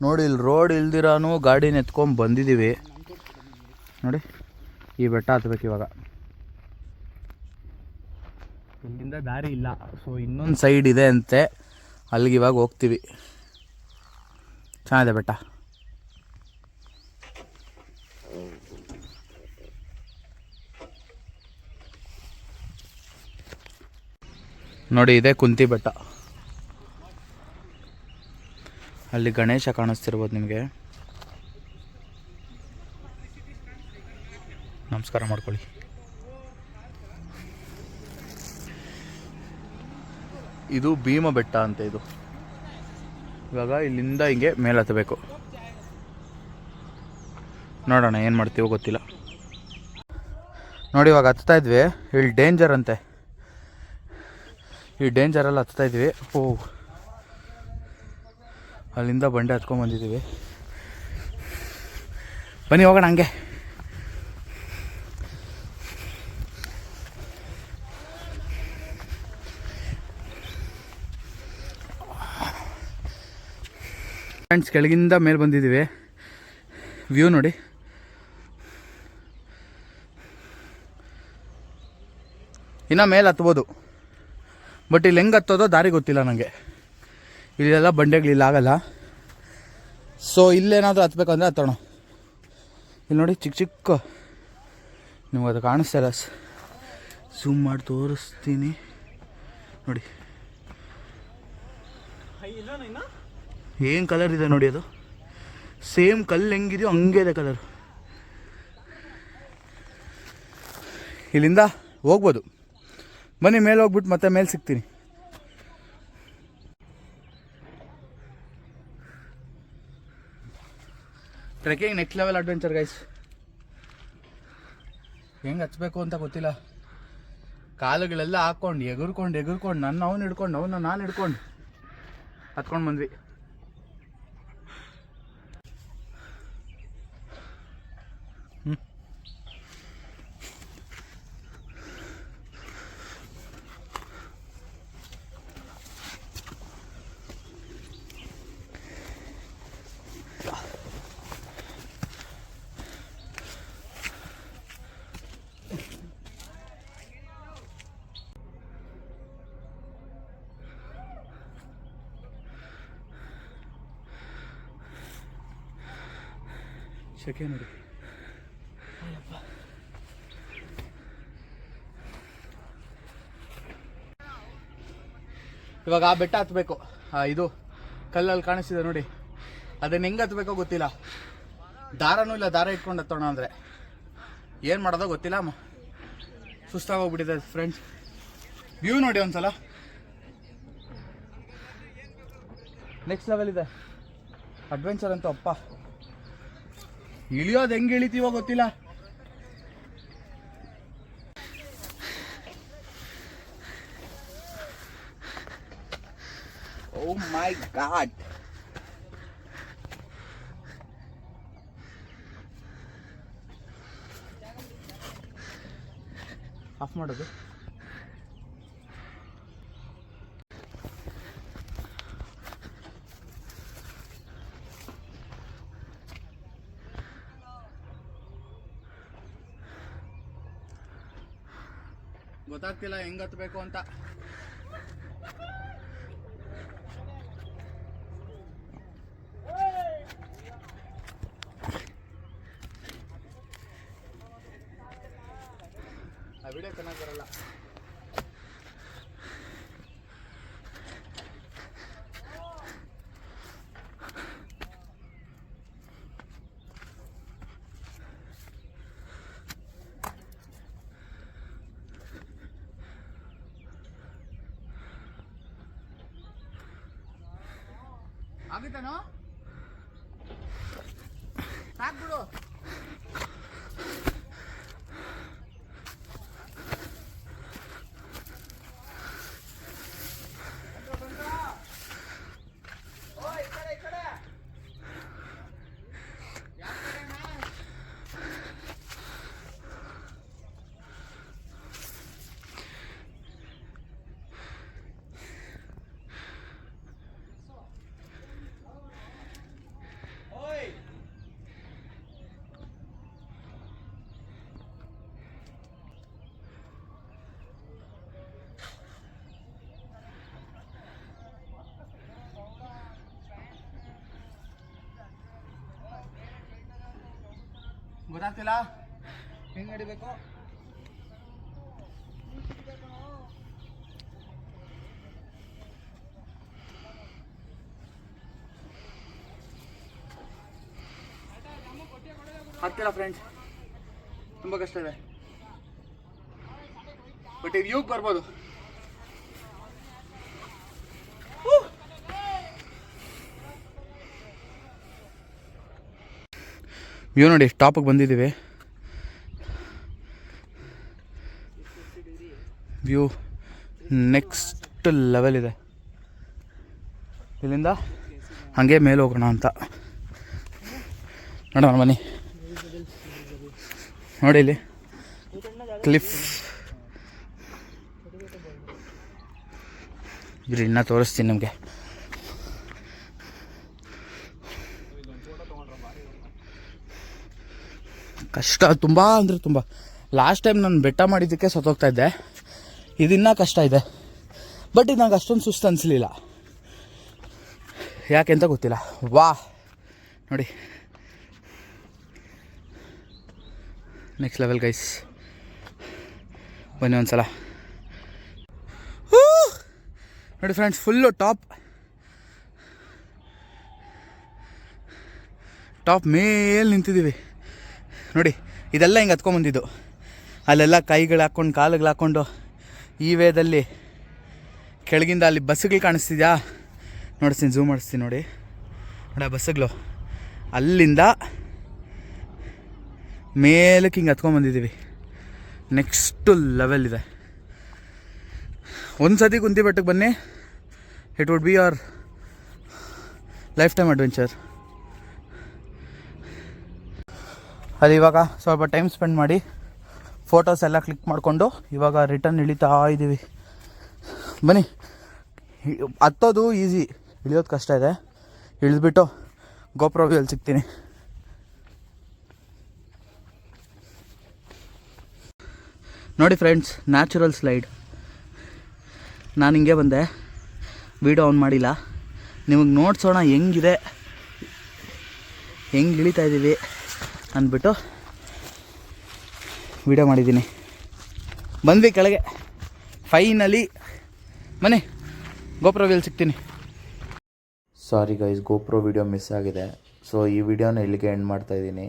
ನೋಡಿ ಇಲ್ಲಿ ರೋಡ್ ಇಲ್ದಿರಾನು ಗಾಡಿನ ಎತ್ಕೊಂಡು ಬಂದಿದ್ದೀವಿ. ನೋಡಿ ಈ ಬೆಟ್ಟ ಹತ್ಬೇಕು ಇವಾಗ. ಇಲ್ಲಿಂದ ದಾರಿ ಇಲ್ಲ, ಸೊ ಇನ್ನೊಂದು ಸೈಡ್ ಇದೆ ಅಂತೆ, ಅಲ್ಲಿಗೆ ಇವಾಗ ಹೋಗ್ತೀವಿ. ಚೆನ್ನಾಗಿದೆ ಬೆಟ್ಟ. ನೋಡಿ ಇದೆ ಕುಂತಿ ಬೆಟ್ಟ. ಅಲ್ಲಿ ಗಣೇಶ ಕಾಣಿಸ್ತಿರ್ಬೋದು ನಿಮಗೆ. ನಮಸ್ಕಾರ ಮಾಡ್ಕೊಳ್ಳಿ. ಇದು ಭೀಮ ಬೆಟ್ಟ ಅಂತ. ಇದು ಇವಾಗ ಇಲ್ಲಿಂದ ಹಿಂಗೆ ಮೇಲೆ ಹತ್ತಬೇಕು. ನೋಡೋಣ ಏನು ಮಾಡ್ತೀವೋ ಗೊತ್ತಿಲ್ಲ. ನೋಡಿ ಇವಾಗ ಹತ್ತಾ ಇದ್ವಿ, ಇಲ್ಲಿ ಡೇಂಜರ್ ಅಂತೆ. ಈ ಡೇಂಜರಲ್ಲಿ ಹತ್ತಾ ಇದ್ವಿ. ಅಲ್ಲಿಂದ ಬಂಡೆ ಹತ್ಕೊಂಡು ಬಂದಿದ್ದೀವಿ. ಬನ್ನಿ ಹೋಗೋಣ ಹಂಗೆ. ಫ್ರೆಂಡ್ಸ್ ಕೆಳಗಿಂದ ಮೇಲೆ ಬಂದಿದ್ದೀವಿ. ವ್ಯೂ ನೋಡಿ. ಇನ್ನು ಮೇಲೆ ಹತ್ಬೋದು, ಬಟ್ ಇಲ್ಲಿ ಹೆಂಗೆ ಹತ್ತೋದೋ ದಾರಿ ಗೊತ್ತಿಲ್ಲ ನನಗೆ. ಇಲ್ಲೆಲ್ಲ ಬಂಡೆಗಳಿಲ್ಲ, ಆಗಲ್ಲ. ಸೊ ಇಲ್ಲೇನಾದರೂ ಹತ್ಬೇಕಂದ್ರೆ ಹತ್ತೋಣ. ಇಲ್ಲಿ ನೋಡಿ ಚಿಕ್ಕ ಚಿಕ್ಕ, ನಿಮ್ಗೆ ಅದು ಕಾಣಿಸ್ತಾ ಇಲ್ಲ, ಝೂಮ್ ಮಾಡಿ ತೋರಿಸ್ತೀನಿ ನೋಡಿ. ಏನು ಕಲರ್ ಇದೆ ನೋಡಿ, ಅದು ಸೇಮ್ ಕಲ್ಲು ಹೆಂಗಿದೆಯೋ ಹಂಗೆ ಇದೆ ಕಲರ್. ಇಲ್ಲಿಂದ ಹೋಗ್ಬೋದು. ಬನ್ನಿ ಮೇಲೆ ಹೋಗ್ಬಿಟ್ಟು ಮತ್ತೆ ಮೇಲೆ ಸಿಗ್ತೀನಿ. Trekking next level adventure guys. ಹೆಂಗೆ ಹಚ್ಬೇಕು ಅಂತ ಗೊತ್ತಿಲ್ಲ. ಕಾಲುಗಳೆಲ್ಲ ಹಾಕ್ಕೊಂಡು ಎಗುರ್ಕೊಂಡು ನನ್ನ ಅವನು ಹಿಡ್ಕೊಂಡು ಅವನ್ನ ನಾನು ಹಿಡ್ಕೊಂಡು ಹತ್ಕೊಂಡು ಬಂದ್ವಿ. ಶಕೆ ನೋಡಿ. ಇವಾಗ ಆ ಬೆಟ್ಟ ಹತ್ಬೇಕು. ಇದು ಕಲ್ಲಲ್ಲಿ ಕಾಣಿಸ್ತಿದೆ ನೋಡಿ, ಅದನ್ನ ಹೆಂಗೆ ಹತ್ಬೇಕೋ ಗೊತ್ತಿಲ್ಲ. ದಾರನೂ ಇಲ್ಲ, ದಾರ ಇಟ್ಕೊಂಡು ಹತ್ತೋಣ ಅಂದರೆ ಏನು ಮಾಡೋದೋ ಗೊತ್ತಿಲ್ಲ. ಸುಸ್ತಾಗೋಗ್ಬಿಟ್ಟಿದೆ ಫ್ರೆಂಡ್ಸ್. ವ್ಯೂ ನೋಡಿ ಒಂದ್ಸಲ, ನೆಕ್ಸ್ಟ್ ಲೆವೆಲ್ ಇದೆ ಅಡ್ವೆಂಚರ್ ಅಂತ. ಅಪ್ಪ ಇಳಿಯೋದು ಹೆಂಗೆ ಇಳಿತೀವೋ ಗೊತ್ತಿಲ್ಲ. ಓ ಮೈ ಗಾಡ್. ಆಫ್ ಮಾಡೋದು. ಗೊತ್ತಾಗ್ತಿಲ್ಲ ಹೆಂಗೆ ಹತ್ಬೇಕು ಅಂತ. ಆ ವಿಡಿಯೋ ಚೆನ್ನಾಗಿ ಬರಲ್ಲ. ಆಗುತ್ತೇನೋ? ಸಾಕ್ಬಿಡು. ಗೊತ್ತಾಗ್ತಿಲ್ಲ ಹೆಂಗೆ ನಡಿಬೇಕು. ಆಗ್ತಿಲ್ಲ ಫ್ರೆಂಡ್ಸ್, ತುಂಬ ಕಷ್ಟ ಇದೆ. ಬಟ್ ಈ ವ್ಯೂಗೆ ಬರ್ಬೋದು. ವ್ಯೂ ನೋಡಿ, ಟಾಪಿಗೆ ಬಂದಿದ್ದೀವಿ. ವ್ಯೂ ನೆಕ್ಸ್ಟ್ ಲೆವೆಲ್ ಇದೆ. ಇಲ್ಲಿಂದ ಹಾಗೆ ಮೇಲೆ ಹೋಗೋಣ ಅಂತ ನೋಡೋಣ ಬನ್ನಿ. ನೋಡಿ ಇಲ್ಲಿ ಕ್ಲಿಫ್ ಇದ್ರಿ, ಇನ್ನೂ ತೋರಿಸ್ತೀನಿ ನಿಮಗೆ. ಕಷ್ಟ ತುಂಬ ಅಂದರೆ ತುಂಬ. ಲಾಸ್ಟ್ ಟೈಮ್ ನಾನು ಬೆಟ್ಟ ಮಾಡಿದ್ದಕ್ಕೆ ಸತ್ತೋಗ್ತಾ ಇದ್ದೆ. ಇದಿನ್ನೂ ಕಷ್ಟ ಇದೆ. ಬಟ್ ಇದು ನಂಗೆ ಅಷ್ಟೊಂದು ಸುಸ್ತು ಅನಿಸ್ಲಿಲ್ಲ, ಯಾಕೆ ಅಂತ ಗೊತ್ತಿಲ್ಲ. ವಾ ನೋಡಿ, ನೆಕ್ಸ್ಟ್ ಲೆವೆಲ್ ಗೈಸ್. ಬನ್ನಿ ಒಂದ್ಸಲ ನೋಡಿ ಫ್ರೆಂಡ್ಸ್, ಫುಲ್ಲು ಟಾಪ್ ಮೇಲೆ ನಿಂತಿದ್ದೀವಿ ನೋಡಿ. ಇದೆಲ್ಲ ಹಿಂಗೆ ಹತ್ಕೊಂಬಂದಿದ್ದು. ಅಲ್ಲೆಲ್ಲ ಕೈಗಳು ಹಾಕ್ಕೊಂಡು ಕಾಲುಗಳು ಹಾಕ್ಕೊಂಡು ಈ ವೇದಲ್ಲಿ ಕೆಳಗಿಂದ ಅಲ್ಲಿ ಬಸ್ಸುಗಳು ಕಾಣಿಸ್ತಿದ್ಯಾ ನೋಡಿಸ್ತೀನಿ, ಝೂಮ್ ಮಾಡಿಸ್ತೀನಿ ನೋಡಿ. ನೋಡಿ ಆ ಬಸ್ಸುಗಳು ಅಲ್ಲಿಂದ ಮೇಲಕ್ಕೆ ಹಿಂಗೆ ಹತ್ಕೊಂಬಂದಿದ್ದೀವಿ. ನೆಕ್ಸ್ಟು ಲೆವೆಲ್ ಇದೆ. ಒಂದು ಸತಿ ಕುಂತಿ ಬೆಟ್ಟಕ್ಕೆ ಬನ್ನಿ, it would be your life time adventure. ಅಲ್ಲಿ ಇವಾಗ ಸ್ವಲ್ಪ ಟೈಮ್ ಸ್ಪೆಂಡ್ ಮಾಡಿ ಫೋಟೋಸ್ ಎಲ್ಲ ಕ್ಲಿಕ್ ಮಾಡಿಕೊಂಡು ಇವಾಗ ರಿಟರ್ನ್ ಇಳಿತಾ ಇದ್ದೀವಿ. ಬನ್ನಿ, ಹತ್ತೋದು ಈಸಿ, ಇಳಿಯೋದು ಕಷ್ಟ ಇದೆ. ಇಳಿದ್ಬಿಟ್ಟು ಗೋಪ್ರೋ ವ್ಯೂಯಲ್ಲಿ ಸಿಗ್ತೀನಿ. ನೋಡಿ ಫ್ರೆಂಡ್ಸ್, ನ್ಯಾಚುರಲ್ ಸ್ಲೈಡ್. ನಾನು ಹಿಂಗೆ ಬಂದೆ, ವೀಡಿಯೋ ಆನ್ ಮಾಡಿಲ್ಲ. ನಿಮಗೆ ನೋಡ್ಸೋಣ ಹೆಂಗಿದೆ, ಹೆಂಗೆ ಇಳಿತಾ ಇದ್ದೀವಿ ಅಂದ್ಬಿಟ್ಟು ವೀಡಿಯೋ ಮಾಡಿದ್ದೀನಿ. ಬಂದ್ವಿ ಕೆಳಗೆ ಫೈನಲಿ. ಬನ್ನಿ, ಗೋಪ್ರೋ ವ್ಯೂಯಲ್ಲಿ ಸಿಗ್ತೀನಿ. Sorry guys, GoPro video miss ಆಗಿದೆ. ಸೊ ಈ ವಿಡಿಯೋನ ಇಲ್ಲಿಗೆ ಎಂಡ್ ಮಾಡ್ತಾಯಿದ್ದೀನಿ.